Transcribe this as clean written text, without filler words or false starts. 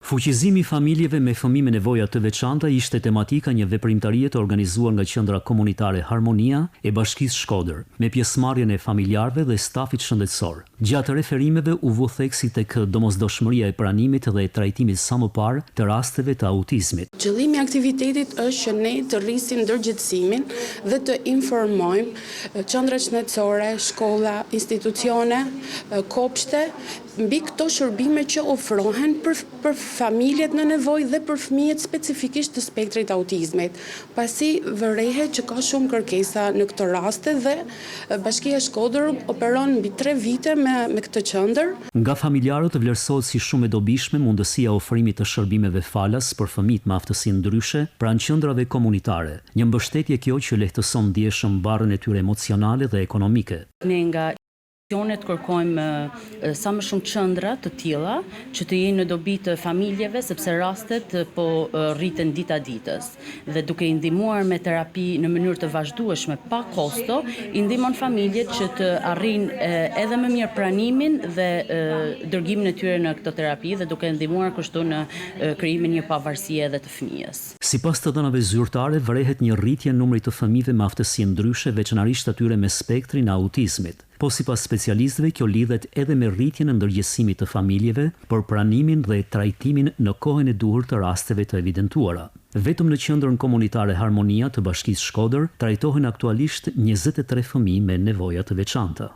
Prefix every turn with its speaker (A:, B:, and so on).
A: Fuqizimi i familjeve me fëmijë me nevoja të veçanta ishte tematika një veprimtarie të organizuar nga Qendra Komunitare Harmonia e Bashkisë Shkodër, me pjesëmarrjen e familjarëve dhe stafit shëndetësor. Gjatë referimeve u vu theksi tek domosdoshmëria e pranimit dhe e trajtimit sa më parë të rasteve të autizmit.
B: Qëllimi i aktivitetit është që ne të rrisim ndërgjegjësimin dhe të informojmë qendra shëndetësore, shkolla, institucione, kopshte mbi këto shërbime që ofrohen për familjet në nevojë dhe për fëmijët specifikisht të spektrit autizmit. Pasi vërehet që ka shumë kërkesa në këtë raste dhe Bashkia e Shkodër operon mbi 3 vite me këtë qendër.
A: Nga familjarët vlerësohet si shumë e dobishme mundësia e ofrimit të shërbimeve falas për fëmijët me aftësi ndryshe pranë qendrave komunitare. Një mbështetje kjo që lehtëson ndjeshëm barrën e tyre emocionale dhe ekonomike.
C: Ne nga kërkojmë sa më shumë qendra të tilla që të jenë në dobi të familjeve sepse rastet po rriten dita ditës dhe duke i ndihmuar me terapi në mënyrë të vazhdueshme pa kosto, i ndihmon familjet që të arrijnë edhe më mirë pranimin dhe dërgimin e tyre në këtë terapi dhe duke ndihmuar kështu në krijimin një pavarësie edhe të fëmijës.
A: Sipas të dhënave zyrtare, vërehet një rritje në numrit të fëmijëve me aftësi ndryshe, veçanërisht atyre me spektrin e autizmit. Po sipas specialistëve, kjo lidhet edhe me rritjen e ndërgjegjësimit të familjeve për pranimin dhe trajtimin në kohën e duhur të rasteve të evidentuara. Vetëm në Qendrën Komunitare Harmonia të Bashkisë Shkodër trajtohen aktualisht 23 fëmijë me nevoja të veçanta.